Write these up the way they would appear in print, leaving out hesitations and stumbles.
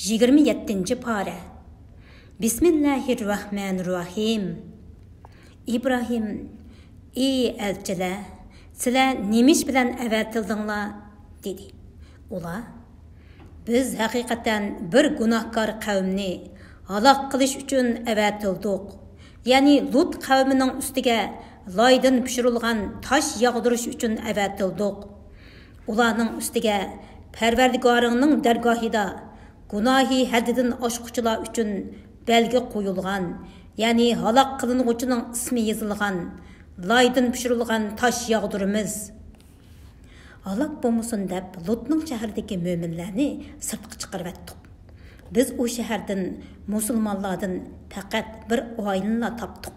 27. pare. Bismillahirrahmanirrahim. İbrahim, ey elçiler, sizler nemiş bilen əvətildіңlar, dedi. Ular, biz haqiqatan bir günahkar qavmni halak qilish uchun əvətildik. Yani Lut qavmining ustiga loydan pishirilgan tosh yog'dirish uchun əvətildik. Ularning ustiga Parvardigoringning dargohida gunohi haddidan oshquchilar uchun belgi qo'yilgan, ya'ni halok qilinuvchining ismi yozilgan, loydan pishirilgan tosh yog'dirimiz. Halok bo'lmasin deb Lutning shahridagi mo'minlarni sirtqa chiqarib etdik. Biz o shahardan musulmonlardan faqat bir oilani topdik.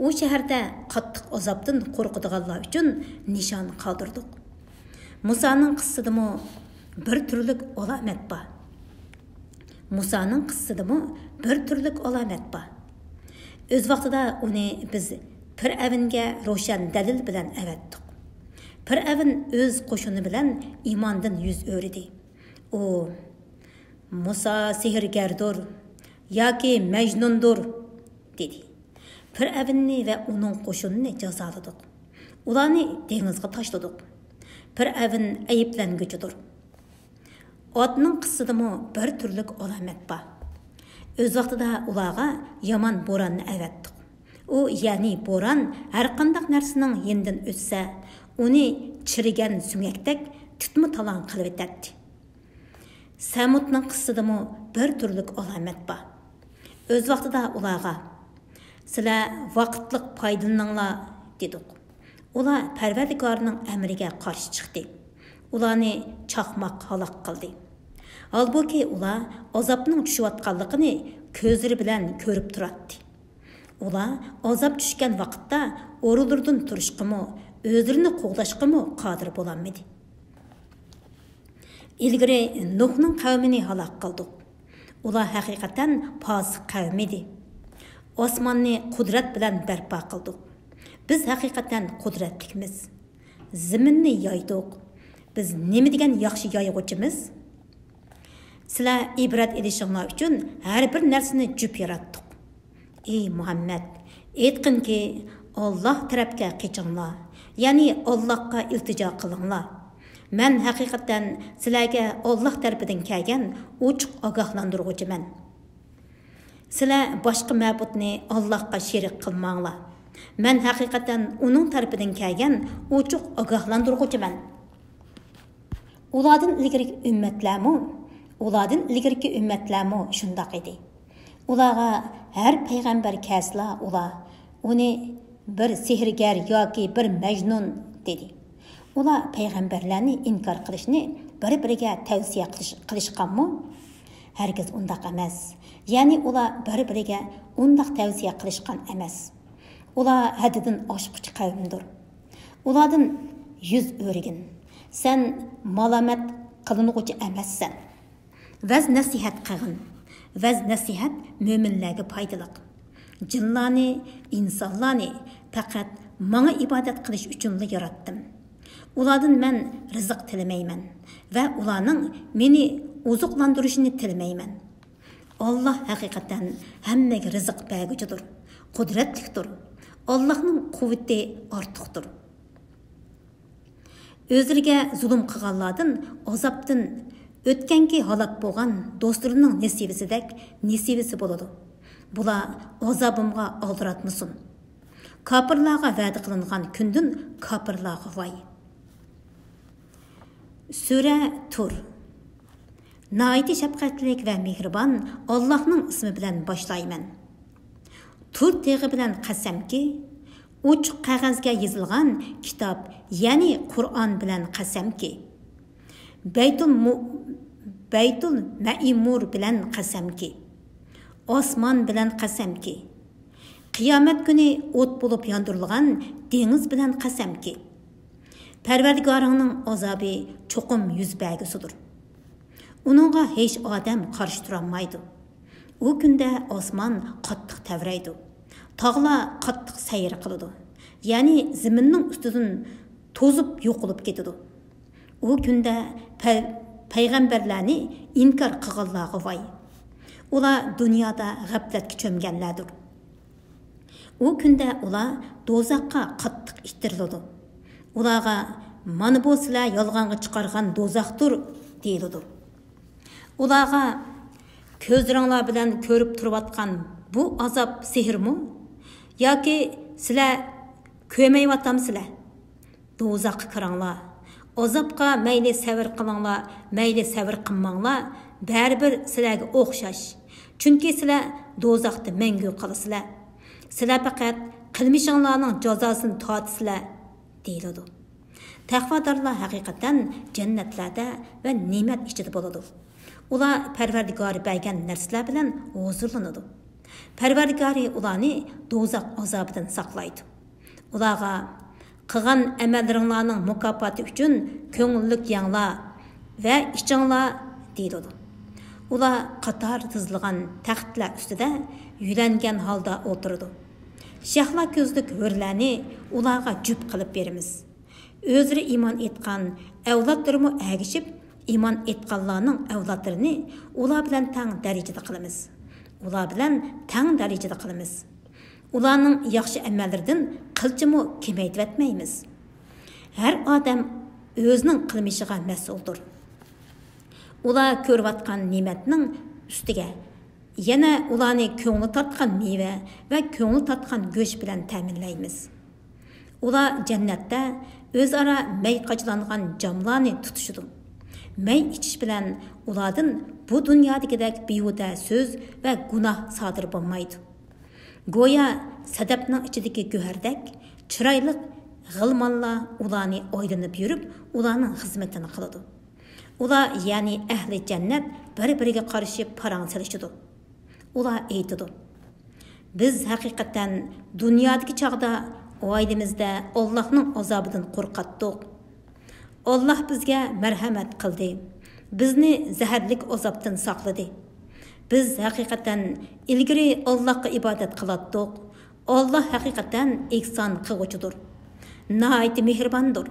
O shaharda qattiq azobdan qo'rqadiganlar uchun nishon qoldirdik. Musaning qissidimi bir türlük alamet var. Musa'nın qıssidimi bir türlük alamet var. Öz vaqtida onu biz Fir'avnga ro'shan dalil bilan avatdik. Fir'avn öz qo'shini bilan iymondan yuz o'rdi. O Musa sehrgardir yoki Majnundir dedi. Fir'avnni va uning qo'shinini jazoladik. Ularni dengizga tashladik. Fir'avn ayıplanguchidir. Otning qissidimi bir türlük alamet var. Öz vaqtida ularga yomon bo'ronni avatdik. O ya'ni bo'ron har qanday narsaning yendan o'tsa, uni chirigan sungakdek tutma talon qilib etadi. Samudning qissidimi bir türlük alamet var. Öz vaqtida ularga sizlar vaqtliq foydalaninglar dedik. Ular Parvardigorning amriga qarshi chiqdi. Ularni chaqmoq halok qildi. Halbuki ular azobning tushayotganligini ko'zlari bilan ko'rib turadi. Ular azob tushgan vaqtda o'rinlardan turishqimi, o'zlarini qo'g'dashqimi qodir bo'lolmadi. Ilgari Nuhning qavmini halok qildik. Ular haqiqatan fosiq qavm edi. Osmonni qudrat bilan barpo qildik. Biz haqiqatan qudratlikmiz. Zaminni yoydik. Biz nima degan yaxshi yoyg'uvchimiz? Sizlar ibrat edishinglar uchun har bir narsani jup yaratdik. Ey Muhammad, aytqinki, Alloh tarafga qechinglar, ya'ni Allohga iltijo qilinglar. Men haqiqatan sizlarga Alloh tarafidan kelgan ochiq ogohlantiruvchiman. Sizlar boshqa ma'budni Allohga sherik qilmanglar. Men haqiqatan uning tarafidan kelgan ochiq ogohlantiruvchiman. Ulardan ilgirki ümmetlermi şundaq edi. Ularga her peygamber kəsla ular onu bir sehrgar yoki bir majnun dedi. Ular peygamberlarni inkar qilishni bir-biriga tavsiya qilishganmi? Herkes undaq emas. Yani ular bir-biriga undaq tavsiya qilishgan emas. Ular haddidan oshquchi qavmdir. Ulardan yüz o'rgin. Sen malamet qılınğucu emassan. Vaz nasihat qilgin. Vaz nasihat mo'minlarga foydaliq. Jinlarni, insonlarni faqat menga ibodat qilish uchun yaratdim. Ulardan men rizq tilamayman va ularning meni oziqlantirishini tilamayman. Alloh haqiqatan hammaga rizq berguchidir, qudratlidir. Allohning quvvati ortiqdir. Özlerge zulüm qilganlardan, azapdan o'tganki halok bo'lgan do'stlarining nasibisidek nasibisi bo'ladi. Bular azabımga aldıratmasın. Kafirlarga va'da qilingan kundan kafirlarga voy. Sura Tur. Naiti shafqatlik va mehribon Allohning ismi bilan boshlayman. Tur teg'i bilan qasamki, uch qog'ozga yozilgan kitob, ya'ni Qur'on bilan qasamki, Baytul Ma'mur bilan qasamki, osmon bilan qasamki, qiyomat kuni o't bo'lib yondirilgan dengiz bilan qasamki, Parvardigoringning azobi cho'qim yuz bergusidir. Uningga hech odam qarshi tura olmaydi. U kunda osmon qattiq tavraydi. Tağlar qattiq sayr qiladi. Ya'ni zaminning ustidan to'zib yo'qolib ketadi. O kunda payg'ambarlarni inkor qilganlarga voy. Ular dunyoda g'aflatga cho'mganlardir. U kunda ular do'zaxga qattiq ittiriladi. Ularga mana bu sizlar yolg'onga chiqargan do'zaxdir deyiladi. Ularga ko'zlaringlar bilan ko'rib turayotgan bu azob sehrmi yoki sizlar ko'mayvatamsizlar? Do'zaxga kiringlar. Azobga mayli sabr qilinglar, mayli sabr qilmanglar, baribir sizlarga o'xshash. Chunki sizlar do'zaxda mangu qolasizlar. Sizlar faqat qilmishinglarning jazosini tortisizlar deyiladi. Taqvodorlar haqiqatan jannatlarda va ne'mat ichida bo'ladi. Ular Parvardigori bergan narsalar bilan huzurlanadi. Parvardigori ularni do'zax azobidan saqlaydi. Ularga qilgan amallaringlarning mukofoti uchun ko'ngillik yanglar va ichinglar deyiladi. Ular qator tizilgan taxtlar ustida yulangan holda o'tiradi. Shahla ko'zlik hurlarni ularga jup qilib beramiz. O'zlari iymon etgan avlodlarimi agishib, iymon etganlarning avlodlarini ular bilan teng darajada qilamiz. Ular bilan teng darajada qilamiz. Ularning yaxshi amallaridan qilchimi kemaytib etmaymiz. Har odam o'zining qilmishiga mas'uldir. Ular ko'rayotgan ne'matning ustiga yana ularni ko'ngli tortgan meva va ko'ngli tortgan go'sht bilan ta'minlaymiz. Ular jannatda o'zaro may qochlangan jamlarni tutishidi. May ichish bilan ulardan bu dunyodagidek behuda so'z va gunoh sodir bo'lmaydi. Go'yo sadafning ichidagi go'hardek chiroyli g'ilmonlar ularni oylanib yurib, ularning xizmatini qiladi. Ular, ya'ni ahli jannat bir-biriga qarshi parang silishadi. Ular aytadi: "Biz haqiqatan dunyodagi chaqda oilamizda Allohning azobidan qo'rqatdik. Alloh bizga marhamat qildi. Bizni zaharlik azobdan saqladi. Biz haqiqatan ilgari Allohga ibodat qilatdik. Alloh haqiqatan ihson qiluvchidir. Nihoyat mehribondir."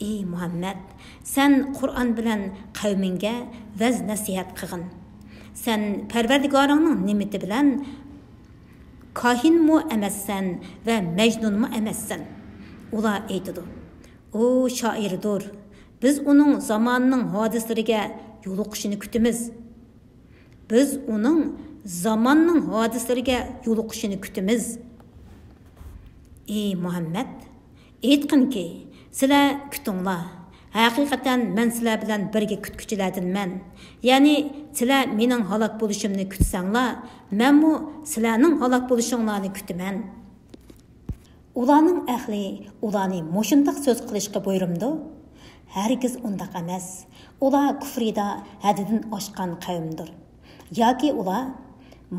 Ey Muhammad, sen Qur'on bilan qavmingga vaz nasihat qilgin. Sen Parvardigoringning nimati bilan kahinmi emassan va majnunmi emassan? Ular aytadi: "O shoirdir. Biz uning zamonining hodislariga yo'liqishini kutamiz. Biz uning zamonning hodislariga yo'liqishini kutamiz." Ey Muhammad, aytqinki, sizlar kutinglar. Haqiqatan men sizlar bilan birga kutkuchilardanman. Ya'ni sizlar mening halok bo'lishimni kutsanglar, menmu sizlarning halok bo'lishinglarni kutaman. Ularning ahli ularni mo'shundoq so'z qilishga buyurumdi. Hargiz undaq emas. Ular kufrida haddidan oshgan qavmdir. Yoki ular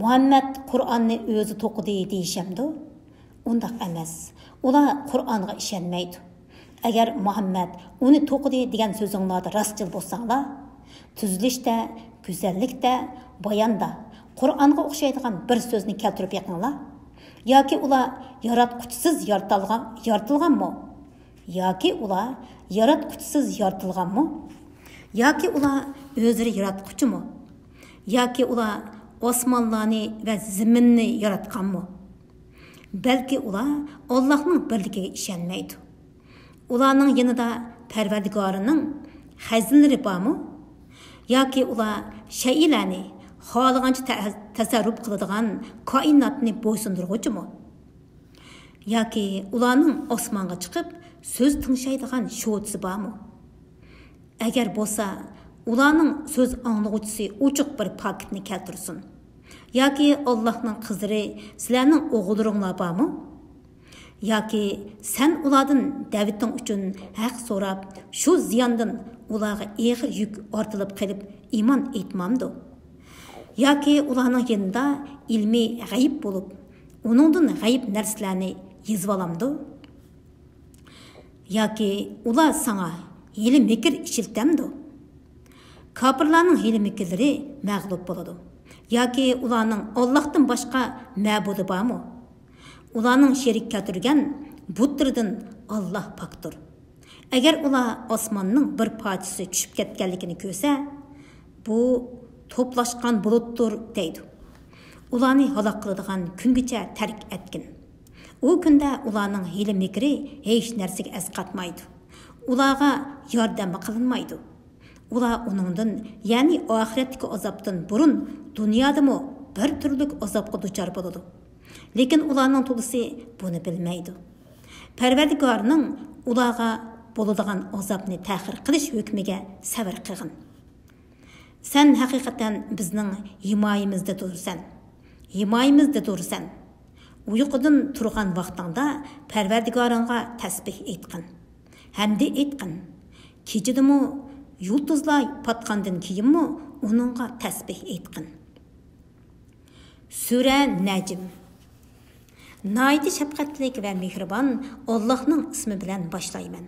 Muhammad Qur'onni o'zi to'qidi deyishamdi. Undaq emas. Ular Qur'onga ishonmaydi. Agar Muhammad uni to'qidi degan so'zinglarda rostchil bo'lsanglar, tuzilishda, go'zallikda, bayonda Qur'onga o'xshaydigan bir so'zni keltirib yiqinglar. Yoki ular yaratquchisiz yaratilganmi? Yoki ular yaratquchisiz yaratilganmi? Yoki ular o'zlari yaratquchimi? Yoki ular osmonlarni va zaminni yaratganmi? Balki ular Allohning birligiga ishonmaydi. Ularning yanında Parvardigorining xazinalari bormi? Yoki ular shaylarni xohlagancha tasarruf qiladigan koinotni bo'ysundiruvchimi? Yoki ularning osmonga chiqib so'z tingshaydigan sho'tisi bormi? Agar bo'lsa, ularning so'z anglag'uvchisi ochiq bir paketni keltirsin. Yoki Allohning qizlari sizlarning o'g'illaringlar bormi? Yoki sen ulardan daviting uchun haq so'rab, shu ziyondan ularga og'ir yuk ortilib qilib iymon etmamdi. Yoki ularning yanında ilmiy g'ayib bo'lib, uningdan g'ayib narsalarni yozib olamdi. Yoki ular sana hili mikr ishiltamdi. Kafirlarning hili mikrlari mag'lub bo'ladi. Yoki ularning Allohdan boshqa ma'budi bormi? Ularning sherik keltirgan butlardan Alloh pokdir. Agar ular osmonning bir parchasi tushib ketganligini ko'rsa, bu to'plashgan bulutdir deydi. Ularni halok qiladigan kungacha tark etgin. U kunda ularning hiyla mikri hech narsaga asqatmaydi. Ularga yordam qilinmaydi. Ular uningdan, ya'ni oxiratdagi azobdan burun dunyodami bir turlik azobga duchor bo'ladi. Lekin ularning to'lisi buni bilmaydi. Parvardigorning ularga bo'ladigan azobni ta'xir qilish hukmiga sabr qilgin. Sen haqiqatan bizning himoyamizda tursan. Himoyamizda tursan. Uyqudan turgan vaqtingda Parvardigoringga tasbih aytqin. Hamdi aytqin. Kechidimi yulduzlar patqandan keyinmi uningga tasbih aytqin. Sura Najm. Naydi şəfqətlik və mehribon Allah'ның ismi bilan başlayman.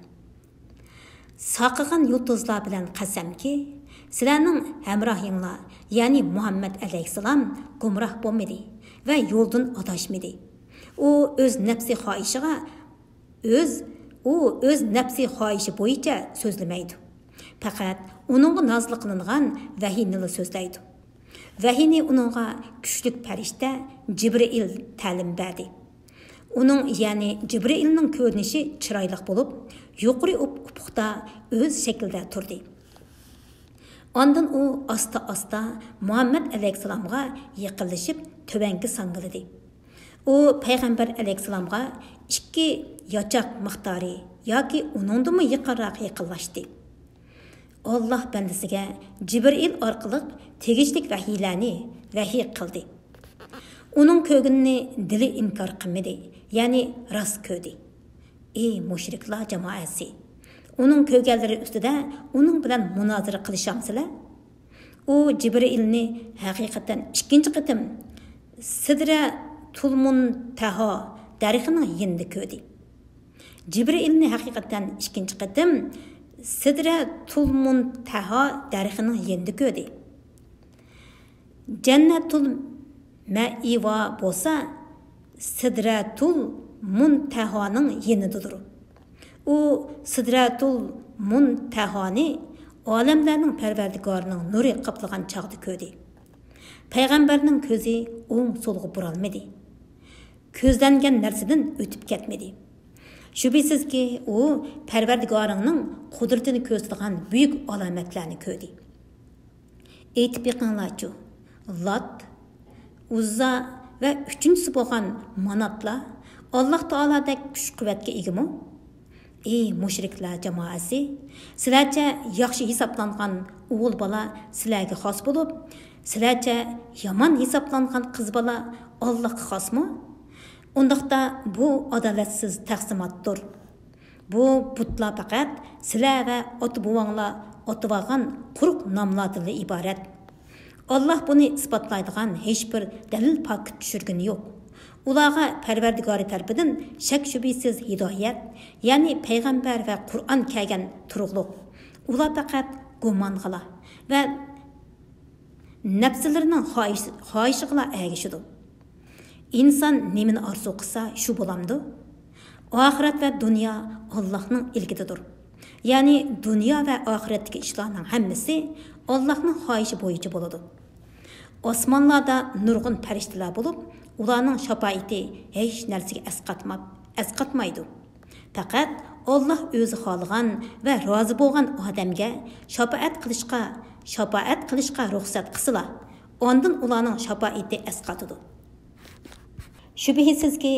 Saqıgan yulduzlar bilan qasamki, sizlarning hamrohinglar, ya'ni Muhammad alayhissalom gumroh bo'lmadi va yo'ldan adashmadi. U o'z nafsi xohishi bo'yicha so'zlamaydi. Faqat uningga nozil qilingan vahiyni so'zlaydi. Vahiyni uningga kuchli farishta Jibril ta'lim berdi. Onun yani Cibril'nin ko'rinishi chiroyli bo'lib, yuqori ufuqda o'z shaklida turdi. Ondan u asta-asta Muhammad alayhissalomga yaqinlashib tovanga sangildi. U payg'ambar alayhissalomga 2 yochoq miqdori yoki uningdimi yaqinroq yaqinlashdi. Alloh bandasiga Jibril orqali tegishli vahiylarni vahiy qildi. Onun kögünni dili inkar qilmadi, ya'ni rost ko'rdi. Ey mushriklar jamoasi, onun ko'rganlari ustida uning bilan munozara qilishamsizlar? U Jibrilni haqiqatan ikkinchi qitim Sidratul Muntaha daraxining yinida ko'rdi. Jibrilni haqiqatan ikkinchi qitim Sidratul Muntaha daraxining yinida ko'rdi. Jannatul Ma'iva bo'lsa Sidratul Muntahaning yenididir. U Sidratul Muntahani olamlarning Parvardigorining nuri qoplagan chog'da ko'rdi. Payg'ambarning ko'zi o'ng so'lga buralmadi. Ko'zlangan narsadan o'tib ketmadi. Shubhisizki u Parvardigoringning qudratini ko'rsatgan buyuk alomatlarni ko'rdi. Aytib yiqinglarchu, Lat, Uzza ve üçüncüsü bo'lgan Manatla Allah Taola'dek kuch-quvvatga egimi? Ey mushriklar jamoasi, sizlarcha yaxshi hisoblangan o'g'il bola sizlarga xos bo'lib, sizlarcha yomon hisoblangan qiz bola Allohga xosmi? Undaqda bu adolatsiz taqsimotdir. Bu butlar faqat sizlar va ota-bovanglar otib-olgan quruq nomlardan iborat. Allah bunu ispatlaydigan hech bir dalil paket tushirgani yo'q. Ularga Parvardigori tarafidan shak shubhasiz hidoyat, ya'ni payg'ambar va Qur'on kelgan turug'liq. Ular faqat gumon qila va nafslarining xohishiga ergishadi. İnson nimani orzu qilsa shu bo'lamdi. Oxirat va dunyo Allohning ilkididir. Ya'ni dunyo va oxiratdagi ishlarning hammasi Allohning xohishi bo'yicha bo'ladi. Osmonlarda nurg'un farishtalar bo'lib, ularning shafoati hech narsaga asqatmaydi. Faqat Alloh o'zi xohlagan va rozi bo'lgan odamga shafoat qilishga ruxsat qilsa, ondan ularning shafoati asqatadi. Shubhisizki,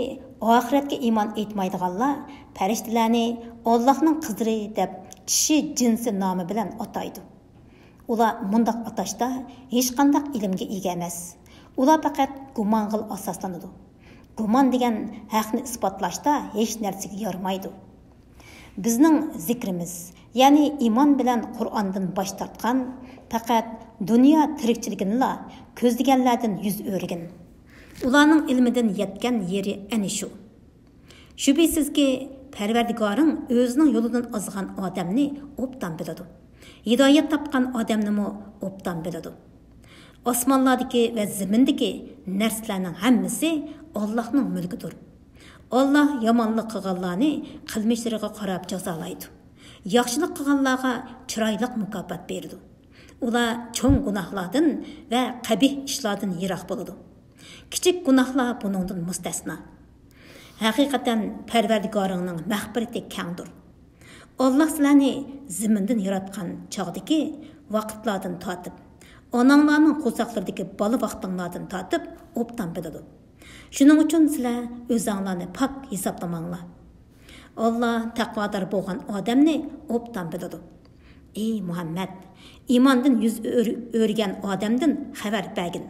oxiratga iymon etmaydiganlar farishtalarni Allohning qizlari deb kishi jinsi nomi bilan ataydi. Ular mundaq atashda hech qanday ilmga ega emas. Ular faqat gumong'il asoslanadi. Gumon degan haqni isbotlashda hech narsaga yaramaydi. Bizning zikrimiz, ya'ni iymon bilan Qur'ondan bosh tortgan, faqat dunyo tirikchiligini ko'zlaganlardan yuz o'rgin. Ularning ilmidan yetgan yeri ana shu. Shubhisizki, Parvardigoring o'zining yo'lidan ozgan odamni obdan biladi. Hidoyat topgan odamni obdan biladi. Osmonlardagi va zimindagi narsalarning hammasi Allohning mulkidir. Alloh yomonlik qilganlarni qilmishlariga qarab jazolaydi. yaxşılıq qılğanlarga chiroyli mukofot berdi. Ular cho'ng gunohlardan va qabih ishlardan yiroq bo'ladi. Kichik gunohlar buningdan mustasno. Haqiqatan Parvardigoringning mag'firati kengdir. Allah sizlarni zimindan yaratgan chog'dagi vaqtlardan tortib, onanglarning qo'saqlaridagi bola vaqtinglardan tortib obdan biladi. Shuning uchun sizlar o'zinglarni pok hisoblamanglar. Allah taqvodor bo'lgan odamni obdan biladi. Ey Muhammad, imondan yuz o'rgan odamdan xabar bergin.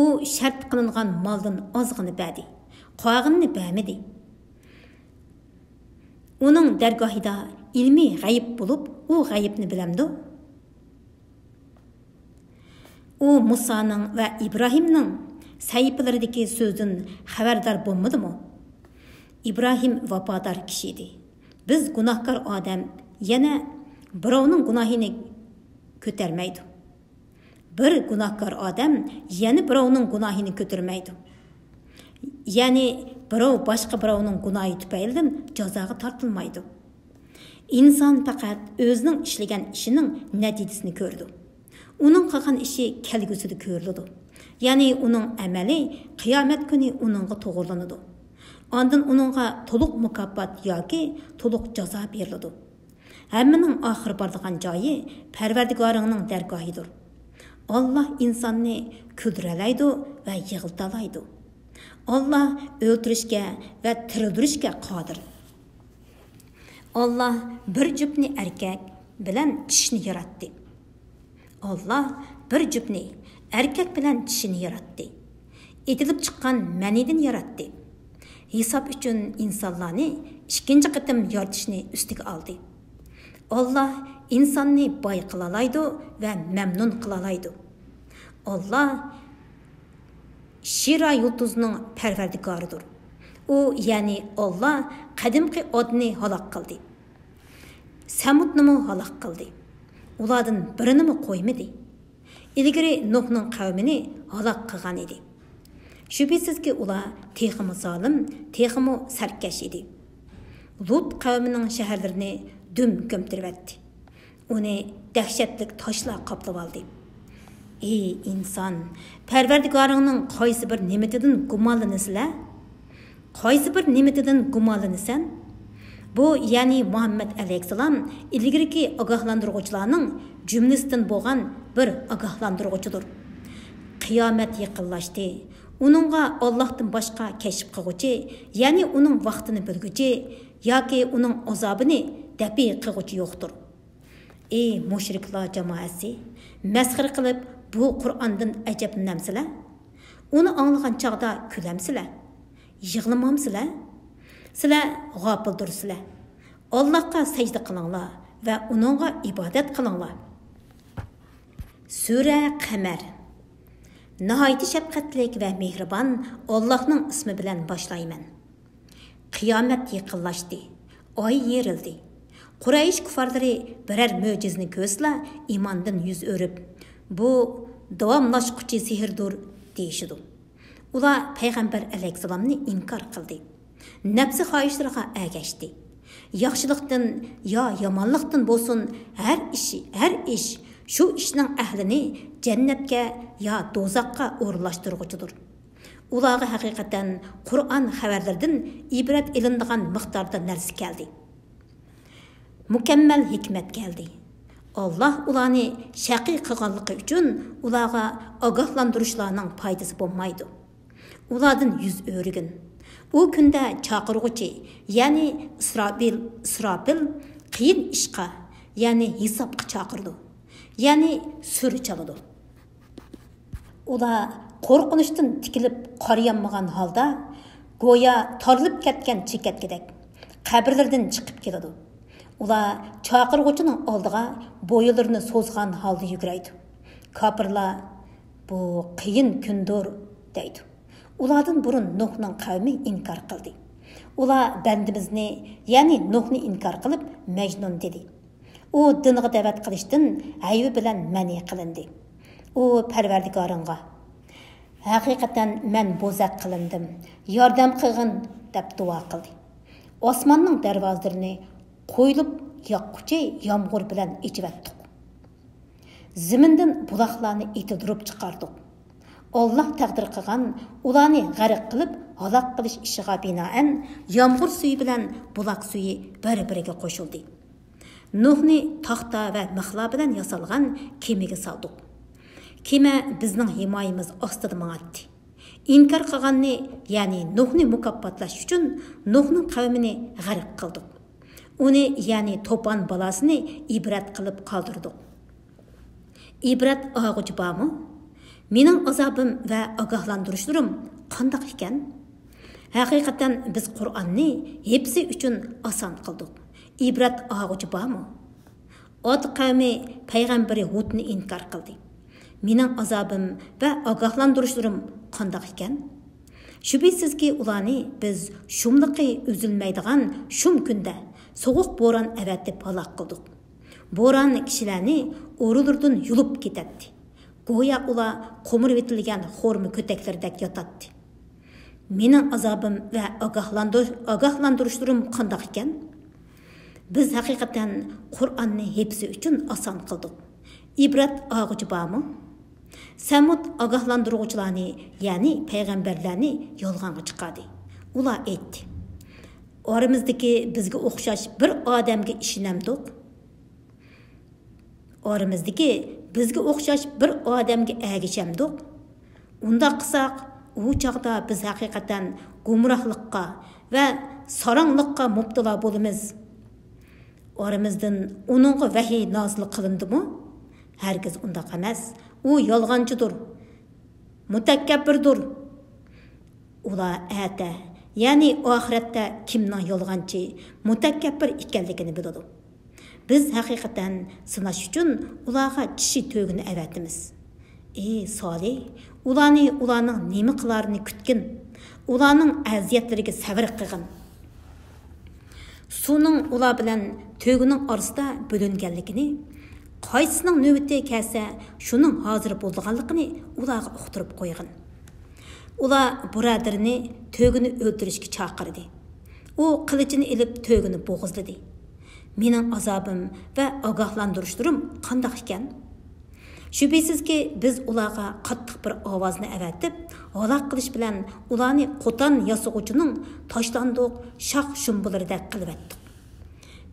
U shart qilingan moldan ozg'ini berdi, qolganini bermadi. Uning dargohida ilmiy g'ayib bo'lib, u g'ayibni bilamdi. U Musoning va Ibrohimning sayfilaridagi so'zdan xabardor bo'lmadimi? İbrahim vafodor kishi edi. Biz gunohkor odam yana birovning gunohini ko'tarmaydi. Bir gunohkor odam yana birovning gunohini ko'tarmaydi. Ya'ni birov boshqa birovning gunohi tufaylidan jazoga tortilmaydi. İnson faqat o'zining ishlagan ishining natijasini ko'rdi. Uning qilgan ishi kelgusida ko'riladi. Ya'ni uning amali qiyomat kuni uningga to'g'rilanadi. Ondan uningga to'liq mukofot yoki to'liq jazo beriladi. Hammaning oxir boradigan joyi Parvardigoringning dargohidir. Allah insonni kuldralaydi va yig'iltalaydi. Allah o'ltirishga va tirildirishga qodir. Allah bir juftni erkak bilan tishni yaratdi. Allah bir juftni erkak bilan tishni yaratdi. Etilib chiqqan manidan yaratdi. Hisob uchun insonlarni ikkinchi qatim yaratishni ustiga oldi. Allah insonni boy qilalaydi va mamnun qilalaydi. Allah Shira yulduzning parvardigoridir. U ya'ni Allah qadimgi odni halok qildi. Samudni halok qildi. Ulardan birini qo'ymadi. Ilgari Nuhning qavmini halok qilgan edi. Shubhisizki ular texmi zolim, texmi sarkash edi. Lut qavmining shaharlarini dum ko'mtiribdi. Uni dahshatli toshlar qoplab oldi. Ey inson, Parvardigoringning qaysi bir nematidan gumonlanasizlar? Qaysi bir nematidan gumonlanasan? Bu ya'ni Muhammad alayhissalom ilgirki ogohlantiruvchilarning jumlasidan bo'lgan bir ogohlantiruvchidir. Qiyomat yaqinlashdi. Uningga Allohdan boshqa kashf qiluvchi, ya'ni uning vaqtini bilguchi yoki uning azobini dafi qiluvchi yo'qdir. Ey mushriklar jamoasi, masxara qilib bu Qur'ondan ajablanamsizlar? Uni anglagan chaqda kulamsizlar? Yig'lamamsizlar? Sizlar g'ofildirsizlar. Allohga sajda qilinglar va uningga ibodat qilinglar. Sura Qamar. Nihayet şefqatlik ve mehribon Allah'ның ismi bilan boshlayman. Qiyomat yaqinlashdi. Oy yerildi. Quraysh kufarlari birer mo'jizni ko'rsla imondan yuz o'rib, bu davomlashquchi sehrdir deyishdi. Ular payg'ambar alayhissalomni inkor qildi. Nafsi xohishlariga ergashdi. Yaxshilikdan yo yomonlikdan bo'lsin, har ish shu ishning ahlini jannatga yo do'zaxga o'rlashtirguchidir. Ularga haqiqatan Qur'on xabarlaridan ibrat ilinadigan miqdorda narsa keldi. Mukammal hikmat keldi. Allah ularni shaqiy qilganligi uchun ularga ogohlantirishlarning foydasi bo'lmaydi. Ulardan yuz o'rgin. U kunda chaqirg'uchi, ya'ni Isrofil qiyin ishqa, ya'ni hisobga chaqirdi. Ya'ni sur chaladi. Ular qo'rqinishdan tikilib qarayanmagan holda go'yo torlib ketgan chekatgidek qabrlardan chiqib keladi. Ular chaqirg'uchining oldiga bo'ylarini so'zgan holda yuguraydi. Kofirlar bu qiyin kundir deydi. Ulardan burun Nuhning qavmi inkor qildi. Ular bandimizni, ya'ni Nuhni inkor qilib Majnun dedi. U dinga da'vat qilishdan aybi bilan mani qilindi. U Parvardigoringga haqiqatan men bo'zaq qilindim, yordam qilgin deb duo qildi. Osmonning darvozalarini qo'yilib yoqqıcı yağmur bilan ichivatdik. Zimindan buloqlarni etidirib chiqardik. Allah taqdir qilgan ularni g'arq qilib halok qilish ishiga binoan yağmur suyi bilan buloq suyi bir-biriga qo'shildi. Nuhni taxta va mixla bilan yasalgan kemaga soldik. Kema bizning himoyamiz ostida mang'atdi. İnkar qilganni, ya'ni Nuhni mukofotlash uchun Nuhning qavmini g'arq qildik. Uni, ya'ni to'pon balasini ibrat qilib qoldirdik. İbrat ağıcı bağımı? Mening azabım va ogohlantirishlerim qanday ekan? Haqiqatan biz Qur'onni hepsi uchun oson qildik. İbrat ağıcı bağımı? Od qavmi payg'ambari Hudni inkar qildi. Mening azabım va ogohlantirishlerim qanday ekan? Shubhisizki ularni biz shumliqi uzilmaydigan shum kunda sovuq bo'ron avatib halok qildik. Bo'ron kishilarni o'rulurdan yulib ketadi. Go'yo ular qo'mirib etilgan xo'rmi ko'taklardek yotadi. Mening azobim va ogohlantirishlarim qanday ekan? Biz haqiqatan Qur'onni hepsi uchun oson qildik. İbrat og'uchi bormi? Samud ogohlantiruvchilarni, ya'ni payg'ambarlarni yolg'onga chiqardi. Ular aytdi: "Oramizdagi bizga o'xshash bir odamga ishonamdik. Oramizdagi bizga o'xshash bir odamga ergashamdik. Unda qilsak, u chaqda biz haqiqatan gumrohlikqa va sarangliqqa mubtalo bo'lamiz. Oramizdan uningga vahiy nozil qilindimi? Hargiz unda emas. U yolg'onchidir, mutakabbirdir. Ular ata, ya'ni oxiratda kimning yolg'onchi, mutakabbir ekanligini biladi. Biz haqiqatan sinash uchun ularga tishi to'gini avatimiz. Ey Solih, ularning nima qilarini kutgin. Ularning aziyatlariga sabr qilgin. Suning ular bilan to'gining orasida bo'linganligini, qaysining navbati kelsa, shuning hozir bo'lganligini ularga uqtirib qo'ygin. Ular birodarini to'gini o'ldirishga chaqirdi. U qilichini ilib to'gini bo'g'izladi. Mening azobim va ogohlantirishlerim qanday ekan? Shubhisizki biz ularga qattiq bir ovozni avatib, halok qilish bilan ularni qo'ton yasug'uchining tashlandiq shox shumbulardek qilib etdik.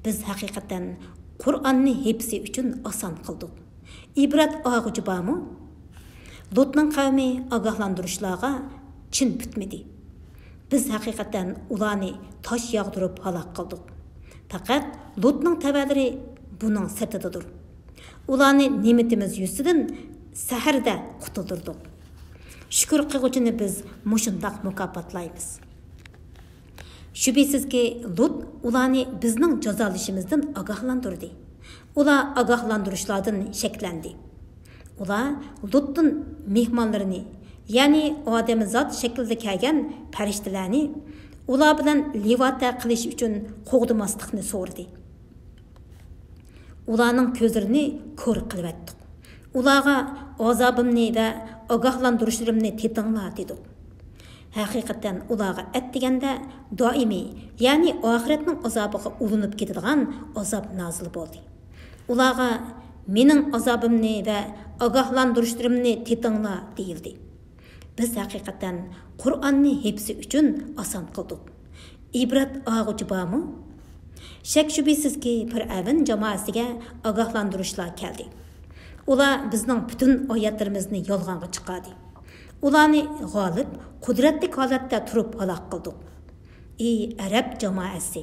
Biz haqiqatan Qur'onni hepsi uchun oson qildik. İbrat og'uchi bormi? Lutning qavmi ogohlantirishlarga chin bitmedi. Biz haqiqatan ularni tosh yog'dirib halok qildik. Faqat Lutning tavalari buning sirtidadir. Ularni ne'matimiz yuzidan saharda qutuldirdik. Shukr qilguvchini biz mushundaq mukofotlaymiz. Shubhisizki Lut ularni bizning jazolashimizdan ogohlantirdi. Ular ogohlantirishlardan shaklandi. Ular Lutning mehmonlarini, ya'ni odamzod shaklida kelgan farishtalarni ular bilan livata qilish uchun qo'g'dimaslikni so'radi. Ularning ko'zlarini ko'r qilib etdik. Ularga azobimni va ogohlantirishlarimni tetinglar dedik. Haqiqatan ularga etdiganda doimiy, ya'ni oxiratning azobiga ulinib ketadigan azob nozil bo'ldi. Ularga mening azobimni va ogohlantirishlarimni tetinglar deyildi. Biz haqiqatan Qur'onni hepsi uchun oson qildik. İbrat og'uchi bormi? Shak shubhisizki Fir'avn jamoasiga ogohlantirishlar keldi. Ular bizning butun oyatlarimizni yolg'onga chiqardi. Ularni g'olib, qudratli holatda turib halok qildik. Ey Arab jamoasi,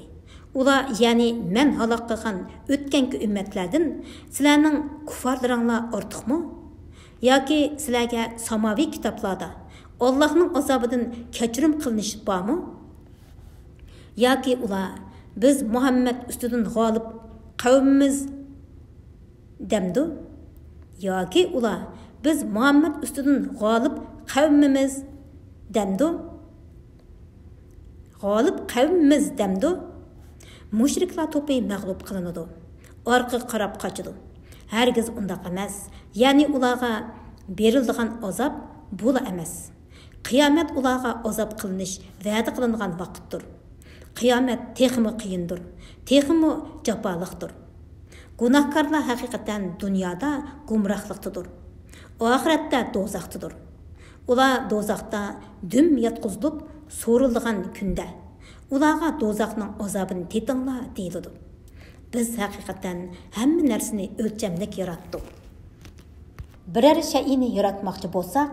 ular, ya'ni men halok qilgan o'tgangi ummatlardan sizlarning kuffarlaringlar ortiqmi? Yoki sizlarga samoviy kitoblarda Allohning azobidan kechirim qilinish bormi? Yoki ular biz Muhammad ustidan g'olib qavmimiz demdi? Yoki ular biz Muhammad ustidan g'olib qavmimiz demdi? G'olib qavmimiz demdi? Mushriklar to'pi mag'lub qilinadi. Orqa qarab qochadi. Hargiz undaq emas. Ya'ni ularga beriladigan azob bo'la emas. Qiyomat ularga azob qilinish va'da qilingan vaqtdir. Qiyomat texmi qiyindir, texmi jafolikdir. Gunohkorlar haqiqatan dunyoda gumrohlikdadir. Oxiratda do'zaxdadir. Ular do'zaxda dum yotqizilib so'rilgan kunda ularga do'zaxning azobini tetinglar deyiladi. Biz haqiqatan hamma narsani o'lchamlik yaratdik. Biror shayni yaratmoqchi bo'lsak,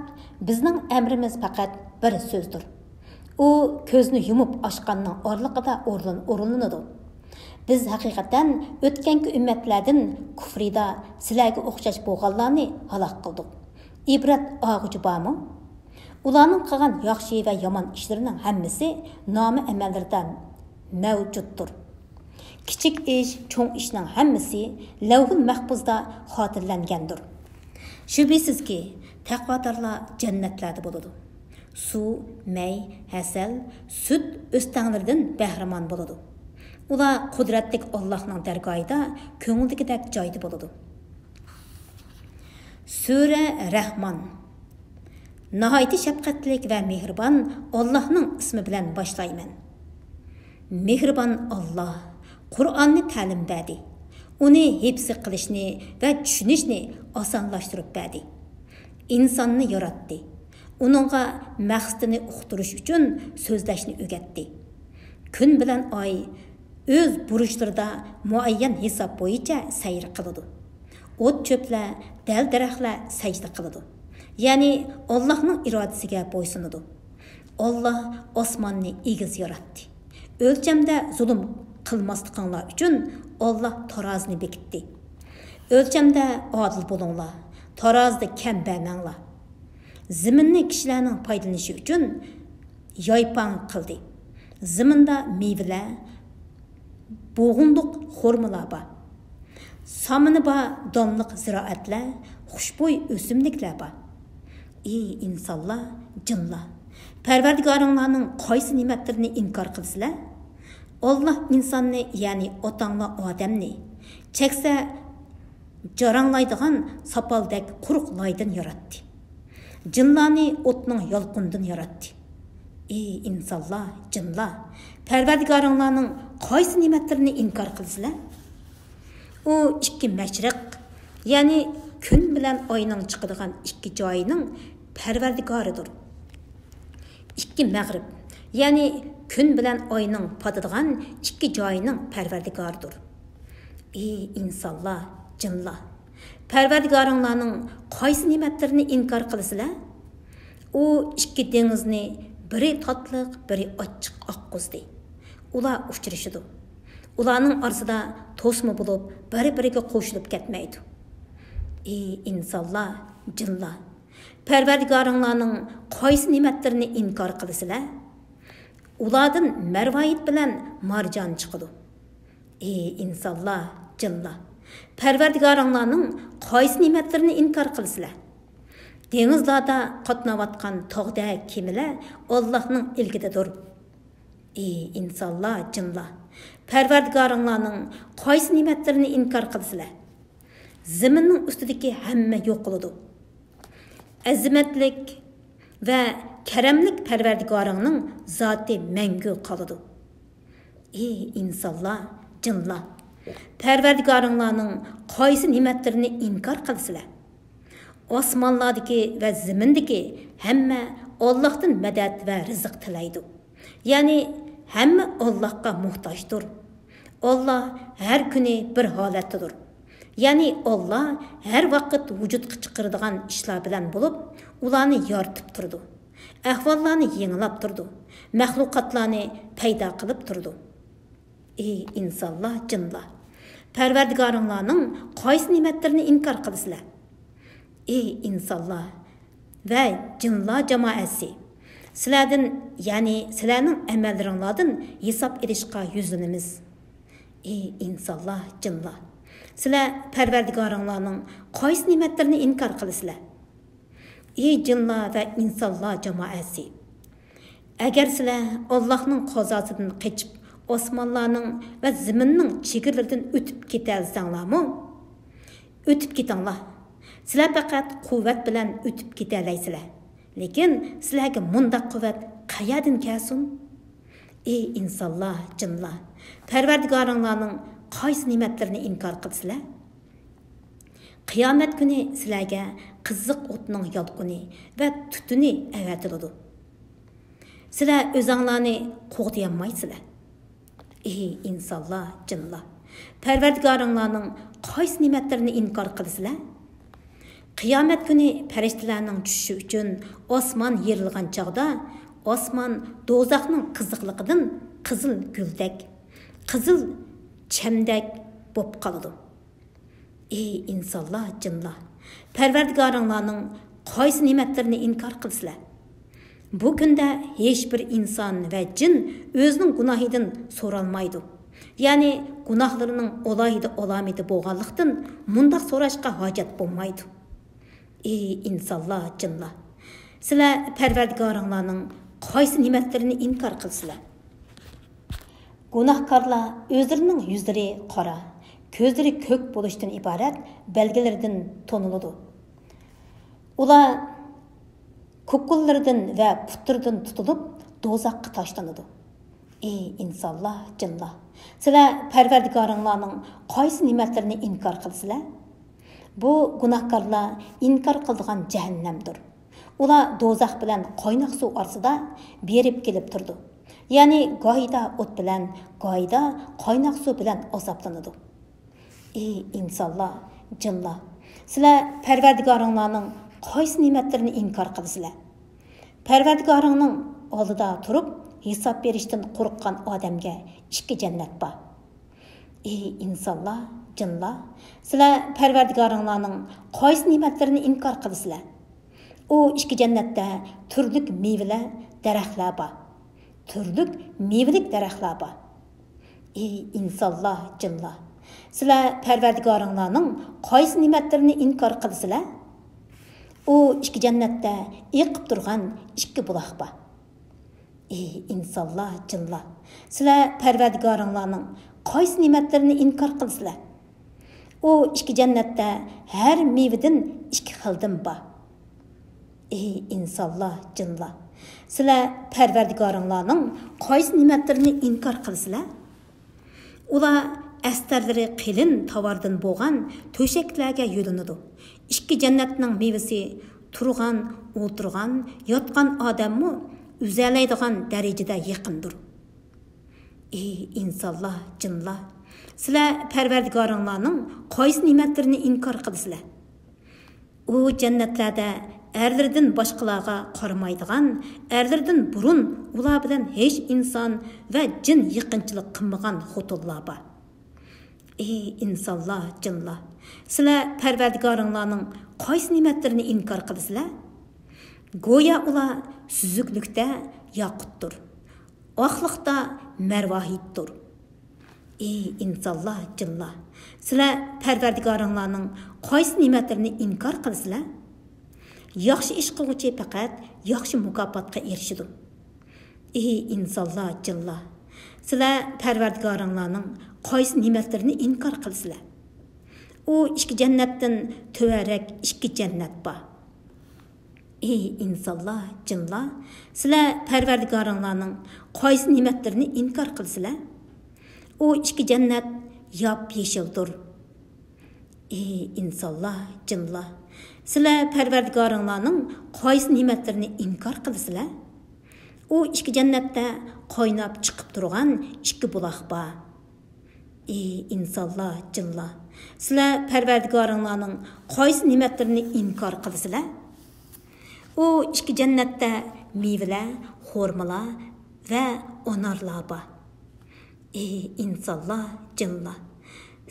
bizning amrimiz faqat bir so'zdir. U ko'zni yumib ochganning orliqida o'rinlanadi. Biz haqiqatan o'tgangi ummatlardan kufrida sizlarga o'xshash bo'lganlarni halok qildik. İbrat ağıcı bormi? Ularning qilgan yaxshi va yomon ishlarining hammasi nomi amallarida mavjuddir. Kichik ish, cho'ng ishning hammasi lavhul mahfuzda xotirlangandir. Shubhisizki, taqvodorlar jannatlarda bo'ladi. Suv, may, hasal, sut o'stanlaridan bahramon bo'ladi. Ular qudratlik Allohning dargohida ko'ngildagidek joyda bo'ladi. Sura Rahman. Nahayeti şefqatlik ve mehribon Allah'ның ismi bilan başlayman. Mehribon Allah Qur'onni ta'lim berdi. Uni hifz qilishni va tushunishni osonlashtirib berdi. İnsonni yaratdi. Uningga maqsadini uqtirish uchun so'zlashni o'rgatdi. Kun bilan oy o'z burchlarida muayyan hisob bo'yicha sayr qiladi. O't cho'plar, dal daraxtlar sajda qiladi. Ya'ni Allohning irodasiga bo'ysunadi. Alloh osmonni egiz yaratdi. O'lchamda zulm qilmasliqinglar uchun Alloh tarozini bekitdi. O'lchamda odil bo'linglar, tarozida kam bermanglar. Zaminni kishilarning foydalanishi uchun yoypon qildi. Zaminda meyvelar, bo'g'indiq xurmalar bor. Samini bor donliq ziroatlar, xushbo'y o'simliklar bor. Ey insonlar, jinlar, Parvardigoringlarning qaysi ne'matlarini inkor qilsizlar? Alloh insonni, ya'ni otanglar odamni cheksa jaranglaydigan sopaldek quruq loydan yaratdi. Jinlarni o'tning yolqindan yaratdi. Ey insonlar, jinlar, Parvardigoringlarning qaysi ne'matlarini inkor qilsizlar? U ikki mashriq, ya'ni kun bilan oyning chiqadigan ikki joyining Parvardigoridir. İkki mag'rib, ya'ni kun bilan oyning patadigan ikki joyining Parvardigoridir. Ey insonlar, jinlar, Parvardigoringlarning qaysi ne'matlarini inkor qilsizlar? U ikki dengizni biri tatliq, biri ochiq oqqizdi. Ular uchrashidi. Ularning orasida to'sma bo'lib, bir-biriga qo'shilib ketmaydi. Ey insonlar, jinlar, Parvardigoringlarning qaysi ne'matlarini inkor qilsizlar? Ulardan marvoyit bilan marjon chiqadi. Ey insonlar, jinlar, Parvardigoringlarning qaysi ne'matlarini inkor qilsizlar? Dengizlarda qatnayotgan tog'da kemilar Allohning ilkidadir. Ey insonlar, jinlar, Parvardigoringlarning qaysi ne'matlarini inkor qilsizlar? Zaminning ustidagi hamma yo'q qiladi. Azimatlik va karamlik Parvardigoringning zoti mangu qoladi. Ey insonlar, jinlar, Parvardigoringlarning qaysi ne'matlarini inkor qilsizlar? Osmonlardagi va zamindagi hamma Allohdan madad va rizq tilaydi. Ya'ni hamma Allohga muhtojdir. Alloh har kuni bir holatdadir. Ya'ni Alloh har vaqt vujudga chiqaradigan ishlar bilan bo'lib, ularni yoritib turdi. Ahvollarni yengilab turdi. Mahluqotlarni paydo qilib turdi. Ey insonlar, jinlar, Parvardigoringlarning qaysi ne'matlarini inkor qilsizlar? Ey insonlar va jinlar jamoasi, sizlardan, ya'ni sizlarning amallaringlardan hisob edishga yuzlanamiz. Ey insonlar, jinlar, sizlar Parvardigoringlarning qaysi ne'matlarini inkor qilsizlar? Ey jinlar va insonlar jamoasi, agar sizlar Allohning qazosidan qochib osmonlarning va zaminning chegaralaridan o'tib ketasizlarmi? O'tib ketinglar. Sizlar faqat quvvat bilan o'tib keta olaysizlar. Lekin sizlarga mundaq quvvat qayerdan kelsin? Ey insonlar, jinlar, Parvardigoringlarning qaysi ne'matlarini inkor qilsizlar? Qiyomat kuni sizlarga qiziq o'tning yolqini va tutuni avatiladi. Sizlar o'zinglarni qo'g'dayolmaysizlar. Ey insonlar, jinlar, Parvardigoringlarning qaysi ne'matlarini inkor qilsizlar? Qiyomat kuni farishtalarning tushishi uchun osmon yerilgan chog'da osmon do'zaxning qiziqligidan qizil guldek, qizil chamdak bo'lib qoladi. Ey insonlar, jinlar, Parvardigoringlarning qaysi ne'matlarini inkor qilsizlar? Bu kunda hech bir inson va jin o'zining gunohidan so'ralmaydi. Ya'ni gunohlarining olaydi olamidi bo'lganlikdan mundaq so'rashga hojat bo'lmaydi. Ey insonlar, jinlar, sizlar Parvardigoringlarning qaysi ne'matlarini inkor qilsizlar? Gunohkorlar o'zlarining yuzlari qora, ko'zlari ko'k bo'lishdan iborat belgilaridan toniladi. Ular ko'kkullaridan va putlaridan tutilib do'zaxga tashlanadi. Ey insonlar, jinlar, sizlar Parvardigoringlarning qaysi ne'matlarini inkor qilsizlar? Bu gunohkorlar inkor qiladigan jahannamdir. Ular do'zax bilan qaynoq suv orasida berib kelib turdi. Ya'ni go'yda o't bilan, go'yda qaynoq suv bilan azoblanadi. Ey insonlar, jinlar, sizlar Parvardigoringlarning qaysi ne'matlarini inkor qilsizlar? Parvardigoringning oldida turib hisob berishdan qo'rqqan odamga ikki jannat bor. Ey insonlar, jinlar, sizlar Parvardigoringlarning qaysi ne'matlarini inkor qilsizlar? O ikki jannatda turlik meyveler, daraxtlar bor. Turlik meyvelik daraxtlar bor. Ey insonlar, jinlar, sizlar Parvardigoringlarning qaysi ne'matlarini inkor qilsizlar? O ikki jannatda eqib turgan ikki buloq bor. Ey insonlar, jinlar, sizlar Parvardigoringlarning qaysi ne'matlarini inkor qilsizlar? O ikki jannatda har meyvedan ikki xildan bor. Ey insonlar, jinlar, sizlar Parvardigoringlarning qaysi ne'matlarini inkor qilsizlar? Ular astarlari qilin tovardan bo'lgan to'shaklarga yo'linadi. İkki jannatning mevasi turgan, o'tirgan, yotgan odamni uzalaydigan darajada yaqindir. Ey insonlar, jinlar, sizlar Parvardigoringlarning qaysi ne'matlarini inkor qilsizlar? O jannatlarda erlerden başqalarga qaramaydigan, erlerden burun ular bilan hech inson va jin yaqinchilik qilmagan xotinlar bor. Ey insonlar, jinlar, sizlar Parvardigoringlarning qaysi ne'matlarini inkor qilsizlar? Go'yo ular suzuklikda yoqutdir, oqliqda marvahitdir. Ey insonlar, jinlar, sizlar Parvardigoringlarning qaysi ne'matlarini inkor qilsizlar? Yaxshi ish qiluvchi faqat yaxshi mukofotga erishadi. Ey insonlar, jinlar, sizlar Parvardigoringlarning qaysi ne'matlarini inkor qilsizlar? O ikki jannatdan tövarak ikki jannat bor. Ey insonlar, jinlar, sizlar Parvardigoringlarning qaysi ne'matlarini inkor qilsizlar? O ikki jannat yop-yeshildir. Ey insonlar, jinlar, sizlar Parvardigoringlarning qaysi ne'matlarini inkor qilsizlar? O ikki jannatda qaynab chiqib turgan ikki buloq bor. Ey insonlar, jinlar, sizlar Parvardigoringlarning qaysi ne'matlarini inkor qilsizlar? O ikki jannatda meyveler, xurmalar va onarlar bor. Ey insonlar, jinlar,